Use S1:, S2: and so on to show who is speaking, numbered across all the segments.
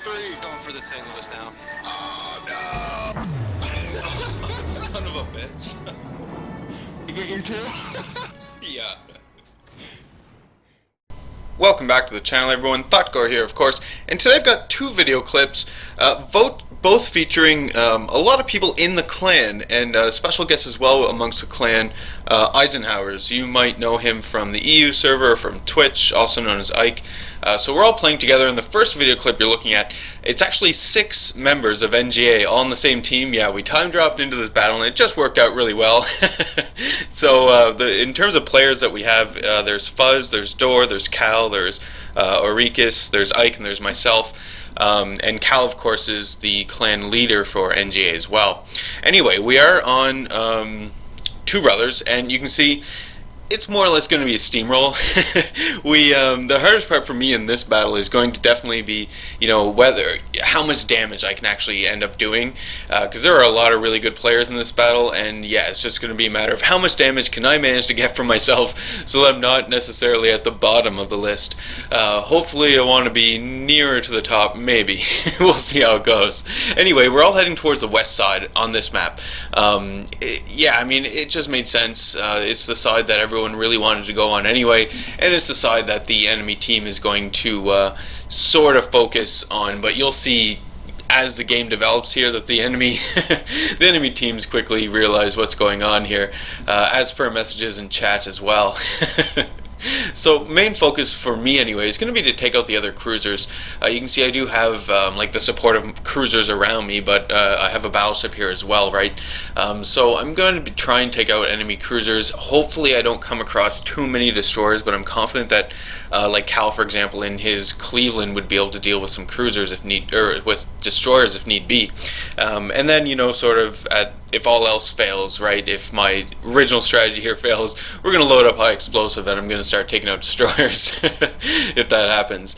S1: three. Going for the St. Louis now.
S2: Oh no! Son of a bitch.
S1: You get your two?
S2: Yeah. Welcome back to the channel, everyone. Thotgor here, of course, and today I've got two video clips, both featuring a lot of people in the clan, and special guests as well amongst the clan, Eisenhowers. You might know him from the EU server, from Twitch, also known as Ike. So we're all playing together. In the first video clip you're looking at, it's actually 6 members of NGA all on the same team. Yeah, we time dropped into this battle and it just worked out really well. So in terms of players that we have, there's Fuzz, there's Dor, there's Cal, there's Auricus, there's Ike, and there's myself. And Cal, of course, is the clan leader for NGA as well. Anyway, we are on Two Brothers, and you can see it's more or less going to be a steamroll. The hardest part for me in this battle is going to definitely be, how much damage I can actually end up doing, because there are a lot of really good players in this battle, and yeah, it's just going to be a matter of how much damage can I manage to get from myself, so that I'm not necessarily at the bottom of the list. Hopefully I want to be nearer to the top, maybe. We'll see how it goes. Anyway, we're all heading towards the west side on this map. It just made sense. It's the side that everyone really wanted to go on anyway, and it's the side that the enemy team is going to sort of focus on, but you'll see as the game develops here that the enemy the enemy teams quickly realize what's going on here, as per messages in chat as well. So main focus for me anyway is going to be to take out the other cruisers. You can see I do have the support of cruisers around me, but I have a battleship here as well, right? So I'm going to try and take out enemy cruisers. Hopefully I don't come across too many destroyers, but I'm confident that like Cal, for example, in his Cleveland would be able to deal with some cruisers if need, or with destroyers if need be. And then, if all else fails, right, if my original strategy here fails, we're going to load up high explosive and I'm going to start taking out destroyers if that happens.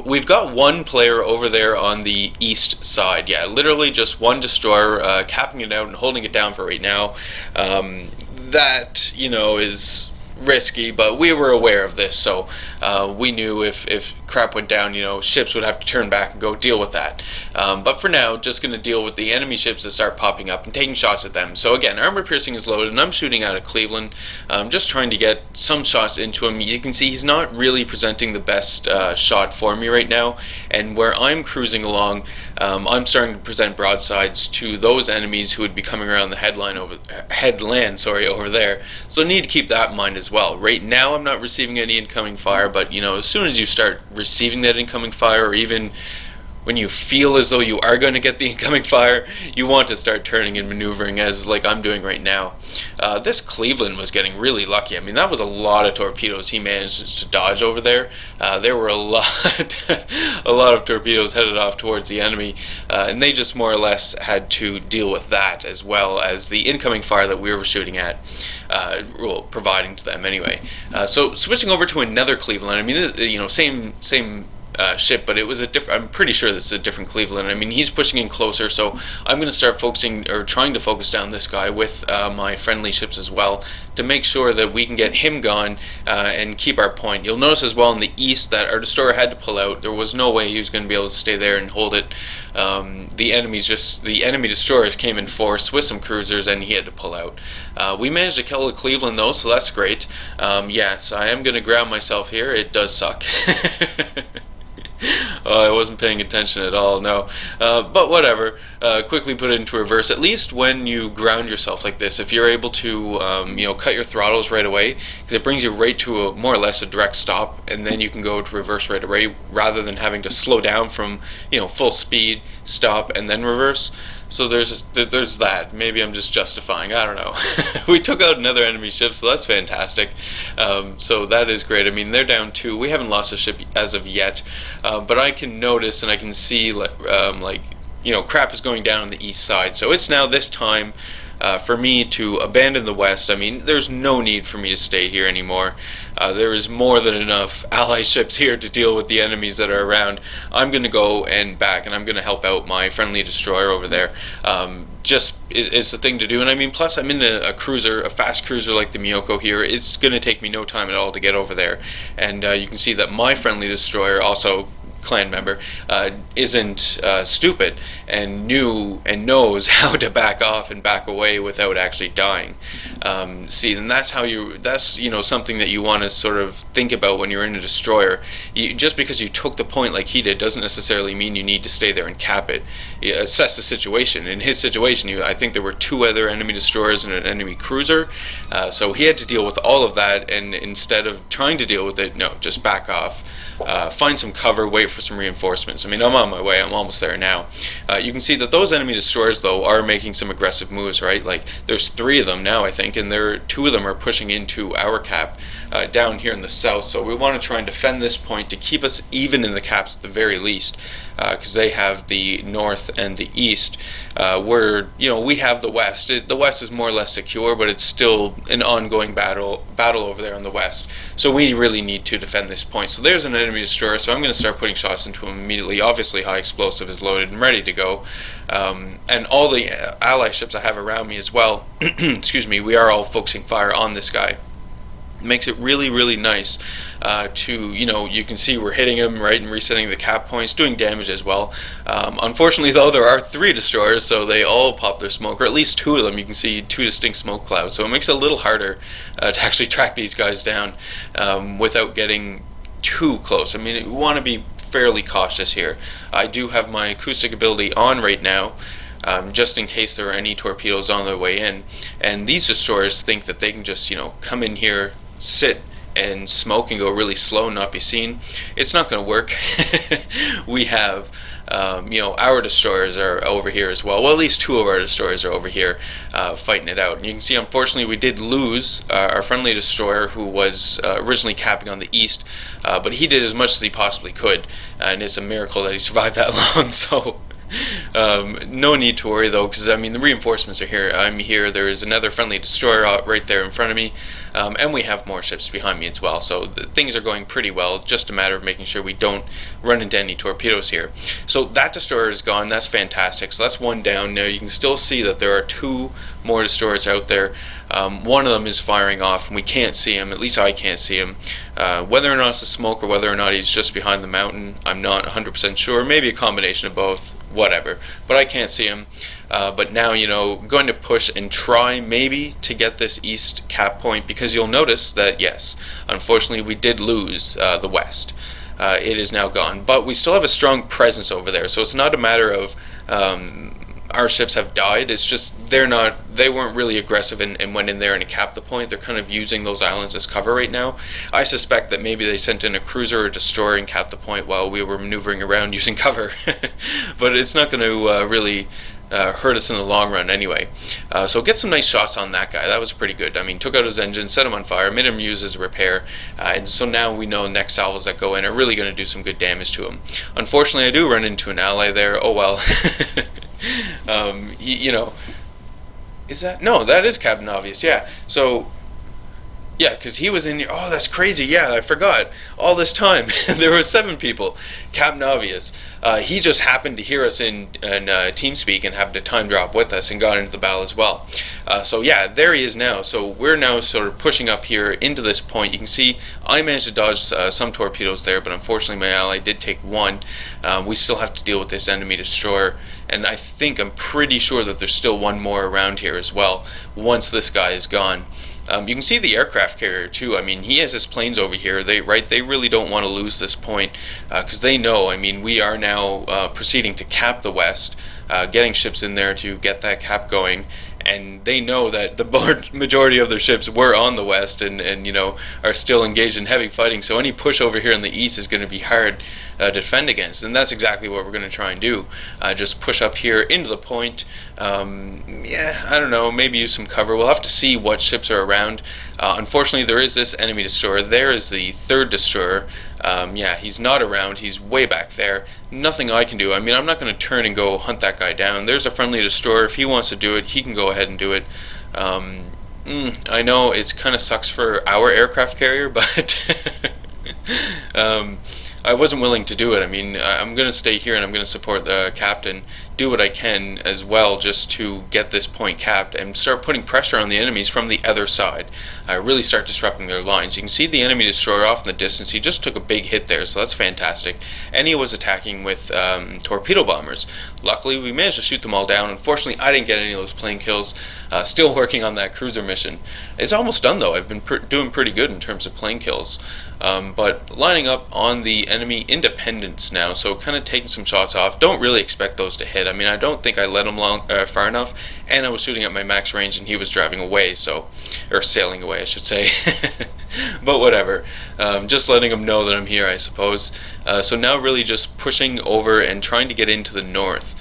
S2: We've got one player over there on the east side. Yeah, literally just one destroyer, capping it out and holding it down for right now. That, is risky, but we were aware of this, so we knew if crap went down, ships would have to turn back and go deal with that. But for now, just going to deal with the enemy ships that start popping up and taking shots at them. So again, armor piercing is loaded, and I'm shooting out of Cleveland, just trying to get some shots into him. You can see he's not really presenting the best shot for me right now, and where I'm cruising along, I'm starting to present broadsides to those enemies who would be coming around the headland over there. So need to keep that in mind as well. Right now I'm not receiving any incoming fire, but as soon as you start receiving that incoming fire, or even when you feel as though you are going to get the incoming fire, you want to start turning and maneuvering, as like I'm doing right now. This Cleveland was getting really lucky. I mean, that was a lot of torpedoes he managed to dodge over there. There were a lot of torpedoes headed off towards the enemy, and they just more or less had to deal with that, as well as the incoming fire that we were shooting at, providing to them anyway. So switching over to another Cleveland, I mean, this, same ship, but it was a different. I'm pretty sure this is a different Cleveland. I mean, he's pushing in closer, so I'm going to start focusing, or trying to focus down this guy with my friendly ships as well, to make sure that we can get him gone and keep our point. You'll notice as well in the east that our destroyer had to pull out. There was no way he was going to be able to stay there and hold it. The enemy destroyers came in force with some cruisers, and he had to pull out. We managed to kill the Cleveland though, so that's great. Yes, I am going to ground myself here. It does suck. Oh, I wasn't paying attention at all, no. But whatever, quickly put it into reverse. At least when you ground yourself like this, if you're able to, cut your throttles right away, because it brings you right to more or less a direct stop, and then you can go to reverse right away, rather than having to slow down from, full speed, stop, and then reverse. So there's that. Maybe I'm just justifying, I don't know. We took out another enemy ship, so that's fantastic. So that is great. I mean, they're down 2. We haven't lost a ship as of yet, but I can notice and I can see crap is going down on the east side. So it's now this time for me to abandon the west. I mean, there's no need for me to stay here anymore. There is more than enough ally ships here to deal with the enemies that are around. I'm going to go and back, and I'm going to help out my friendly destroyer over there. Just it's the thing to do, and I mean, plus I'm in a cruiser, a fast cruiser like the Miyoko here. It's going to take me no time at all to get over there, and you can see that my friendly destroyer also clan member isn't stupid and knows how to back off and back away without actually dying. See, and that's something that you want to sort of think about when you're in a destroyer. Just because you took the point like he did doesn't necessarily mean you need to stay there and cap it. You assess the situation. In his situation, I think there were 2 other enemy destroyers and an enemy cruiser, so he had to deal with all of that, and instead of trying to deal with it, no, just back off. Find some cover, wait for some reinforcements. I mean, I'm on my way, I'm almost there now. You can see that those enemy destroyers, though, are making some aggressive moves, right? Like, there's 3 of them now, I think, and 2 of them are pushing into our cap down here in the south, so we want to try and defend this point to keep us even in the caps at the very least, because they have the north and the east, where, we have the west. The west is more or less secure, but it's still an ongoing battle over there in the west, so we really need to defend this point. So there's an enemy destroyer, so I'm going to start putting shots into him immediately. Obviously, high explosive is loaded and ready to go, and all the ally ships I have around me as well, excuse me, we are all focusing fire on this guy. Makes it really, really nice to, you can see we're hitting him, right, and resetting the cap points, doing damage as well. Unfortunately, though, there are 3 destroyers, so they all pop their smoke, or at least 2 of them. You can see 2 distinct smoke clouds, so it makes it a little harder to actually track these guys down without getting too close. I mean, we want to be fairly cautious here. I do have my acoustic ability on right now, just in case there are any torpedoes on their way in, and these destroyers think that they can just, come in here, sit and smoke and go really slow and not be seen. It's not going to work. We have our destroyers are over here as well. Well, at least 2 of our destroyers are over here fighting it out. And you can see, unfortunately, we did lose our friendly destroyer, who was originally capping on the east, but he did as much as he possibly could, and it's a miracle that he survived that long. So no need to worry, though, because I mean the reinforcements are here. I'm here. There is another friendly destroyer right there in front of me, and we have more ships behind me as well. So things are going pretty well. Just a matter of making sure we don't run into any torpedoes here. So that destroyer is gone. That's fantastic. So that's 1 down. Now you can still see that there are 2 more destroyers out there. One of them is firing off, and we can't see him. At least I can't see him. Whether or not it's a smoke or whether or not he's just behind the mountain, I'm not 100% sure. Maybe a combination of both. Whatever, but I can't see him. But now, going to push and try maybe to get this east cap point, because you'll notice that, yes, unfortunately we did lose the west. It is now gone, but we still have a strong presence over there, so it's not a matter of our ships have died. It's just they weren't really aggressive and went in there and capped the point. They're kind of using those islands as cover right now. I suspect that maybe they sent in a cruiser or a destroyer and capped the point while we were maneuvering around using cover. But it's not going to really hurt us in the long run anyway. So get some nice shots on that guy. That was pretty good. I mean, took out his engine, set him on fire, made him use his repair, and so now we know next salvos that go in are really going to do some good damage to him. Unfortunately, I do run into an ally there. Oh well. Is that? No, that is Captain Obvious, yeah. So, yeah, because he was in here. Oh, that's crazy. Yeah, I forgot. All this time, there were 7 people. Captain Obvious. He just happened to hear us in TeamSpeak and happened to time drop with us and got into the battle as well. So, yeah, there he is now. So we're now sort of pushing up here into this point. You can see I managed to dodge some torpedoes there, but unfortunately my ally did take 1. We still have to deal with this enemy destroyer. And I'm pretty sure that there's still 1 more around here as well, once this guy is gone. You can see the aircraft carrier too. I mean, he has his planes over here. They really don't want to lose this point, because they know, I mean, we are now proceeding to cap the west, getting ships in there to get that cap going. And they know that the majority of their ships were on the west and are still engaged in heavy fighting. So any push over here in the east is going to be hard to defend against, and that's exactly what we're going to try and do. Just push up here into the point. Yeah, I don't know, maybe use some cover. We'll have to see what ships are around. Unfortunately, there is this enemy destroyer. There is the 3rd destroyer. Yeah, he's not around. He's way back there. Nothing I can do. I mean, I'm not going to turn and go hunt that guy down. There's a friendly destroyer. If he wants to do it, he can go ahead and do it. I know it's kind of sucks for our aircraft carrier, but I wasn't willing to do it. I mean, I'm going to stay here and I'm going to support the captain, do what I can as well just to get this point capped and start putting pressure on the enemies from the other side. Really start disrupting their lines. You can see the enemy destroyer off in the distance. He just took a big hit there, so that's fantastic. And he was attacking with torpedo bombers. Luckily, we managed to shoot them all down. Unfortunately, I didn't get any of those plane kills. Still working on that cruiser mission. It's almost done though. I've been doing pretty good in terms of plane kills. But lining up on the enemy independence now, so kind of taking some shots off. Don't really expect those to hit. I mean, I don't think I let him far enough, and I was shooting at my max range and he was driving away, or sailing away I should say. But whatever, just letting him know that I'm here, I suppose. So now really just pushing over and trying to get into the north.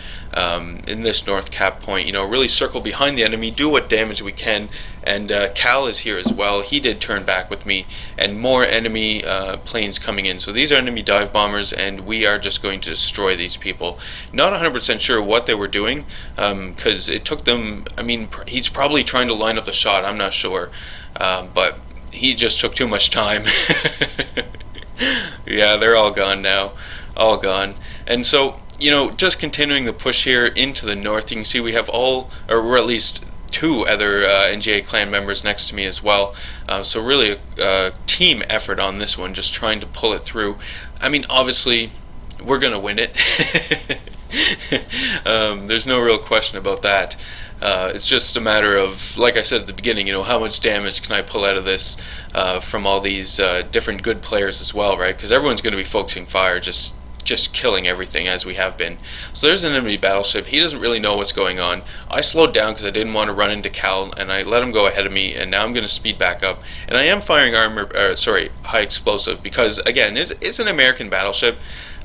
S2: In this north cap point, you know, really circle behind the enemy, do what damage we can, and Cal is here as well. He did turn back with me, and more enemy planes coming in. So these are enemy dive bombers, and we are just going to destroy these people. Not 100% sure what they were doing, because it took them, I mean, he's probably trying to line up the shot, I'm not sure, but he just took too much time. Yeah, they're all gone now, all gone. And so, you know, just continuing the push here into the north, you can see we have all, or at least two other NGA clan members next to me as well. So really a team effort on this one, just trying to pull it through. I mean, obviously, we're going to win it. There's no real question about that. It's just a matter of, like I said at the beginning, you know, how much damage can I pull out of this from all these different good players as well, right? Because everyone's going to be focusing fire, just killing everything as we have been. So there's an enemy battleship. He doesn't really know what's going on. I slowed down because I didn't want to run into Cal, and I let him go ahead of me, and now I'm going to speed back up. And I am firing high explosive because, again, it's an American battleship.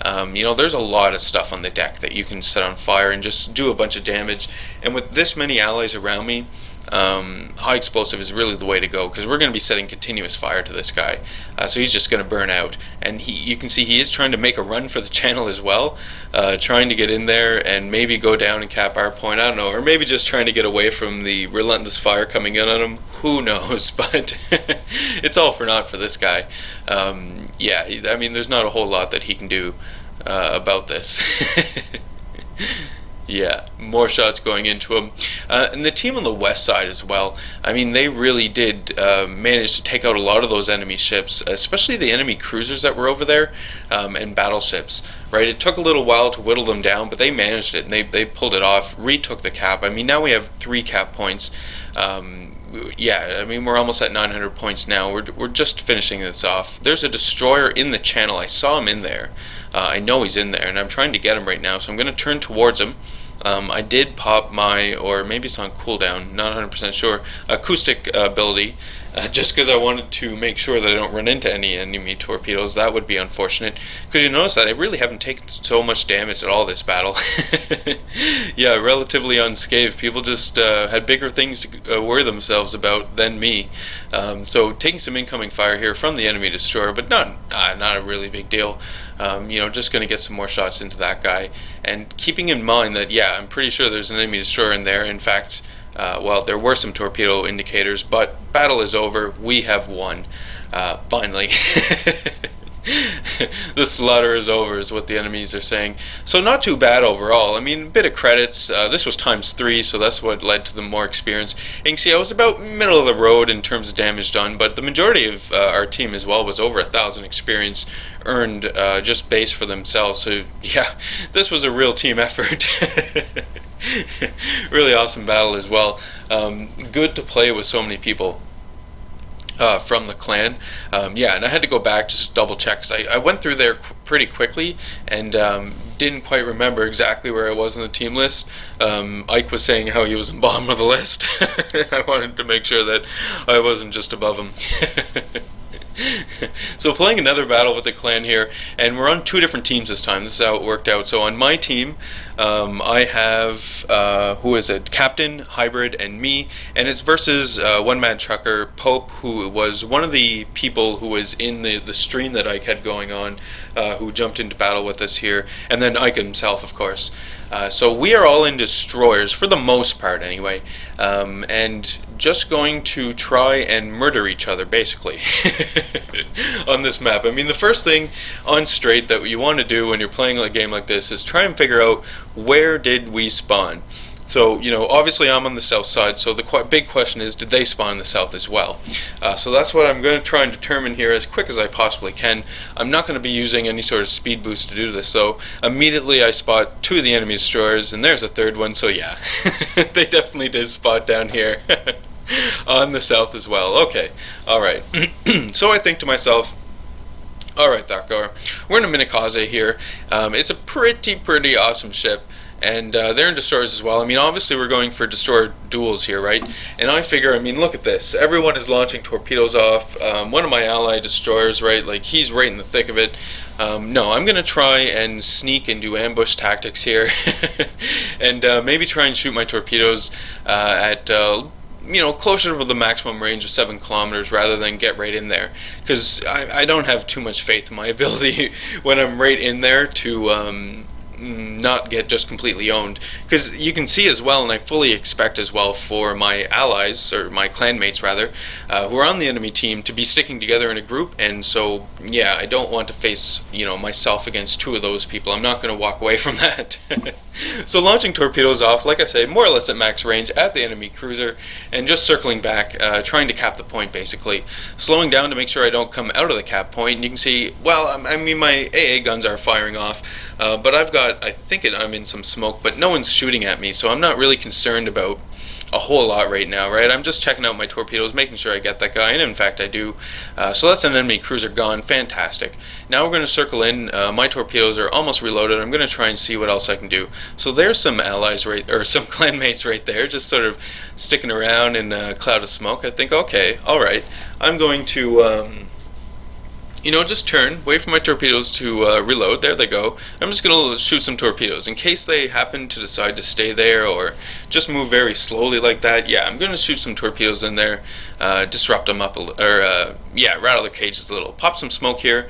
S2: You know, there's a lot of stuff on the deck that you can set on fire and just do a bunch of damage. And with this many allies around me, high explosive is really the way to go, because we're going to be setting continuous fire to this guy, so he's just going to burn out. And you can see he is trying to make a run for the channel as well, trying to get in there and maybe go down and cap our point, I don't know, or maybe just trying to get away from the relentless fire coming in on him, who knows. But it's all for naught for this guy. Yeah, I mean, there's not a whole lot that he can do about this. Yeah, more shots going into him. And the team on the west side as well, I mean, they really did manage to take out a lot of those enemy ships, especially the enemy cruisers that were over there, and battleships, right? It took a little while to whittle them down, but they managed it, and they pulled it off, retook the cap. I mean, now we have 3 cap points. Yeah, I mean, we're almost at 900 points now. We're just finishing this off. There's a destroyer in the channel. I saw him in there. I know he's in there, and I'm trying to get him right now, so I'm going to turn towards him. I did pop my, or maybe it's on cooldown, not 100% sure, acoustic ability, just because I wanted to make sure that I don't run into any enemy torpedoes. That would be unfortunate, because you notice that I really haven't taken so much damage at all this battle. Yeah, relatively unscathed. People just had bigger things to worry themselves about than me. So taking some incoming fire here from the enemy destroyer, but not a really big deal. You know, just going to get some more shots into that guy, and keeping in mind that, yeah, I'm pretty sure there's an enemy destroyer in there. In fact, well, there were some torpedo indicators, but battle is over. We have won, finally. The slaughter is over, is what the enemies are saying. So not too bad overall. I mean, a bit of credits. This was ×3, so that's what led to the more experience. You can see I was about middle of the road in terms of damage done, but the majority of our team as well was over 1,000 experience earned just base for themselves. So yeah, this was a real team effort. Really awesome battle as well. Good to play with so many people from the clan. Yeah, and I had to go back just to double check, because I went through there pretty quickly and didn't quite remember exactly where I was on the team list. Ike was saying how he was in bottom of the list. And I wanted to make sure that I wasn't just above him. So playing another battle with the clan here, and we're on 2 different teams this time. This is how it worked out. So on my team, I have, who is it? Captain, Hybrid, and me, and it's versus one mad trucker, Pope, who was one of the people who was in the stream that Ike had going on, who jumped into battle with us here, and then Ike himself, of course. So we are all in destroyers, for the most part anyway, and just going to try and murder each other, basically, on this map. I mean, the first thing on straight that you want to do when you're playing a game like this is try and figure out where did we spawn. So, obviously I'm on the south side, so the big question is, did they spawn in the south as well? So that's what I'm going to try and determine here as quick as I possibly can. I'm not going to be using any sort of speed boost to do this, so immediately I spot 2 of the enemy destroyers, and there's a third one, so yeah, they definitely did spot down here on the south as well. Okay, alright. So I think to myself, alright, Thotgor, we're in a Minikaze here. It's a pretty awesome ship. And they're in destroyers as well. I mean, obviously we're going for destroyer duels here, right? And I figure, I mean, look at this. Everyone is launching torpedoes off. One of my ally destroyers, right? Like, he's right in the thick of it. No, I'm going to try and sneak and do ambush tactics here. And maybe try and shoot my torpedoes at... closer to the maximum range of 7 kilometers rather than get right in there. Because I don't have too much faith in my ability when I'm right in there to... not get just completely owned, because you can see as well, and I fully expect as well for my allies, or my clanmates rather, who are on the enemy team to be sticking together in a group. And so yeah, I don't want to face myself against 2 of those people. I'm not going to walk away from that. So launching torpedoes off, like I say, more or less at max range at the enemy cruiser, and just circling back, trying to cap the point basically, slowing down to make sure I don't come out of the cap point. And you can see, well, I mean, my AA guns are firing off, but I've got, I'm in some smoke, but no one's shooting at me, so I'm not really concerned about a whole lot right now, right? I'm just checking out my torpedoes, making sure I get that guy, and in fact I do. So that's an enemy cruiser gone. Fantastic. Now we're going to circle in. My torpedoes are almost reloaded. I'm going to try and see what else I can do. So there's some allies or some clanmates right there, just sort of sticking around in a cloud of smoke. I think, okay, alright, I'm going to just turn, wait for my torpedoes to reload. There they go. I'm just going to shoot some torpedoes. In case they happen to decide to stay there or just move very slowly like that, yeah, I'm going to shoot some torpedoes in there, disrupt them up, rattle their cages a little. Pop some smoke here,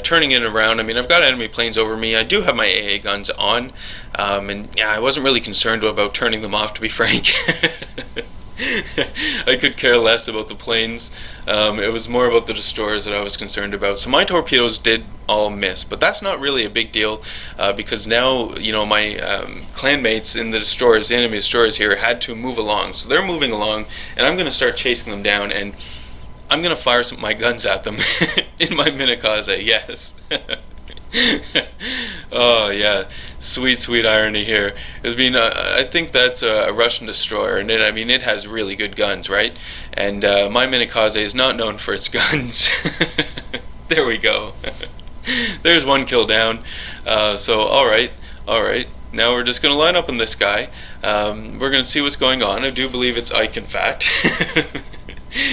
S2: turning it around. I mean, I've got enemy planes over me. I do have my AA guns on, and yeah, I wasn't really concerned about turning them off, to be frank. I could care less about the planes. It was more about the destroyers that I was concerned about. So my torpedoes did all miss, but that's not really a big deal, because now my clanmates in the destroyers, the enemy destroyers here, had to move along. So they're moving along, and I'm going to start chasing them down, and I'm going to fire some of my guns at them in my Minikaze. Yes. Oh yeah, sweet irony here. I think that's a Russian destroyer, and it has really good guns, right? And my Minikaze is not known for its guns. There we go. There's one kill down. So alright. Now we're just going to line up on this guy. We're going to see what's going on. I do believe it's Ike, in fact.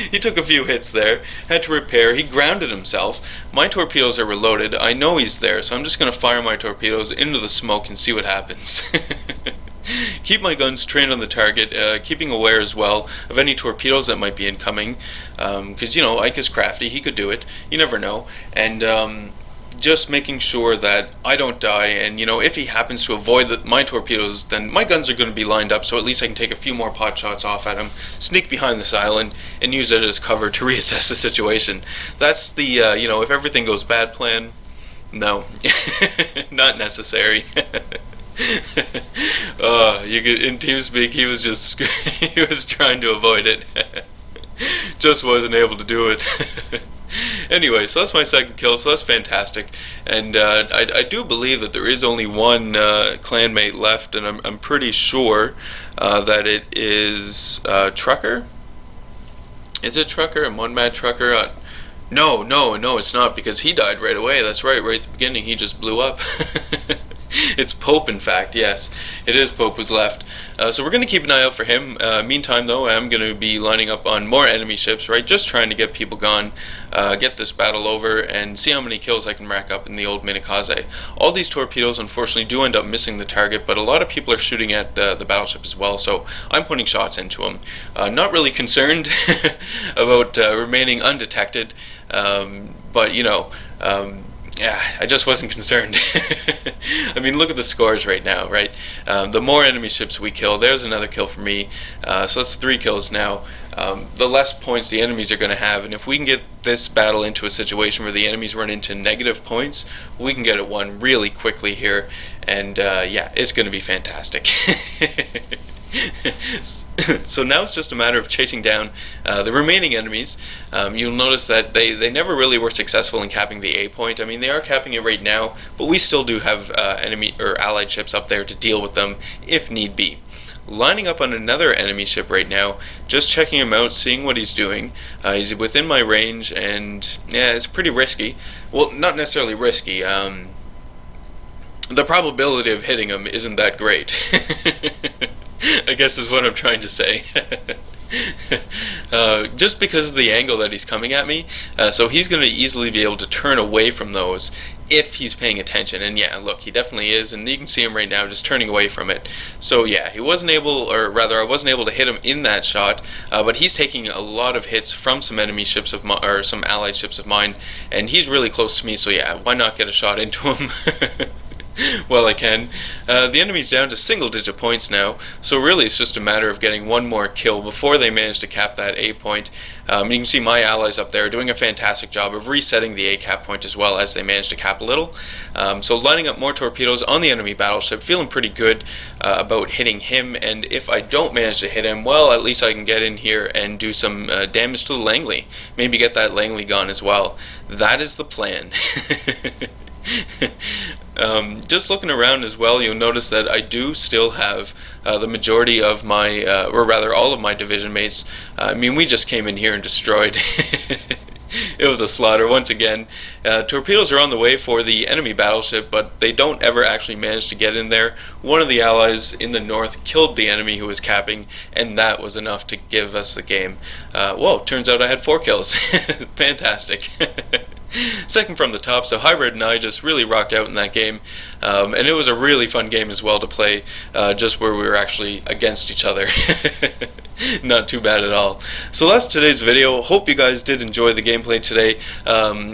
S2: He took a few hits there, had to repair. He grounded himself. My torpedoes are reloaded. I know he's there, so I'm just going to fire my torpedoes into the smoke and see what happens. Keep my guns trained on the target, keeping aware as well of any torpedoes that might be incoming, because Ike is crafty. He could do it. You never know. And just making sure that I don't die, and if he happens to avoid my torpedoes, then my guns are going to be lined up, so at least I can take a few more pot shots off at him, sneak behind this island, and use it as cover to reassess the situation. That's the if everything goes bad plan. No, not necessary. In TeamSpeak, he was just he was trying to avoid it. Just wasn't able to do it. Anyway, so that's my second kill, so that's fantastic. And I do believe that there is only one clanmate left, and I'm pretty sure that it is Trucker. Is it Trucker? And One Mad Trucker? No, it's not, because he died right away. That's right at the beginning he just blew up. It's Pope, in fact, yes. It is Pope who's left. So we're going to keep an eye out for him. Meantime, though, I am going to be lining up on more enemy ships, right? Just trying to get people gone, get this battle over, and see how many kills I can rack up in the old Minikaze. All these torpedoes, unfortunately, do end up missing the target, but a lot of people are shooting at the battleship as well, so I'm putting shots into them. Not really concerned about remaining undetected, but, yeah, I just wasn't concerned. I mean, look at the scores right now, right? The more enemy ships we kill, there's another kill for me. So that's 3 kills now. The less points the enemies are going to have, and if we can get this battle into a situation where the enemies run into negative points, we can get it won really quickly here, and yeah, it's going to be fantastic. So now it's just a matter of chasing down the remaining enemies. You'll notice that they never really were successful in capping the A point. I mean, they are capping it right now, but we still do have enemy or allied ships up there to deal with them if need be. Lining up on another enemy ship right now, just checking him out, seeing what he's doing. He's within my range, and yeah, it's pretty risky. Well, not necessarily risky. The probability of hitting him isn't that great. I guess is what I'm trying to say. Just because of the angle that he's coming at me, so he's going to easily be able to turn away from those if he's paying attention. And yeah, look, he definitely is, and you can see him right now just turning away from it. So yeah, he wasn't able, or rather I wasn't able to hit him in that shot, but he's taking a lot of hits from some enemy ships of mine, or some allied ships of mine, and he's really close to me, so yeah, why not get a shot into him? Well, I can. The enemy's down to single-digit points now, so really it's just a matter of getting one more kill before they manage to cap that A point. You can see my allies up there doing a fantastic job of resetting the A cap point as well as they manage to cap a little. So lining up more torpedoes on the enemy battleship, feeling pretty good about hitting him, and if I don't manage to hit him, well, at least I can get in here and do some damage to the Langley. Maybe get that Langley gone as well. That is the plan. Just looking around as well, you'll notice that I do still have the majority of my, or rather all of my division mates. I mean, we just came in here and destroyed. It was a slaughter once again. Torpedoes are on the way for the enemy battleship, but they don't ever actually manage to get in there. One of the allies in the north killed the enemy who was capping, and that was enough to give us the game. Whoa, turns out I had 4 kills. Fantastic. Second from the top, so Hybrid and I just really rocked out in that game, and it was a really fun game as well to play, just where we were actually against each other. Not too bad at all. So that's today's video. Hope you guys did enjoy the gameplay today.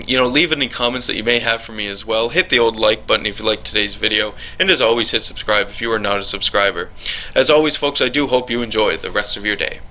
S2: You know, leave any comments that you may have for me as well. Hit the old like button if you liked today's video, and as always, hit subscribe if you are not a subscriber. As always, folks, I do hope you enjoy the rest of your day.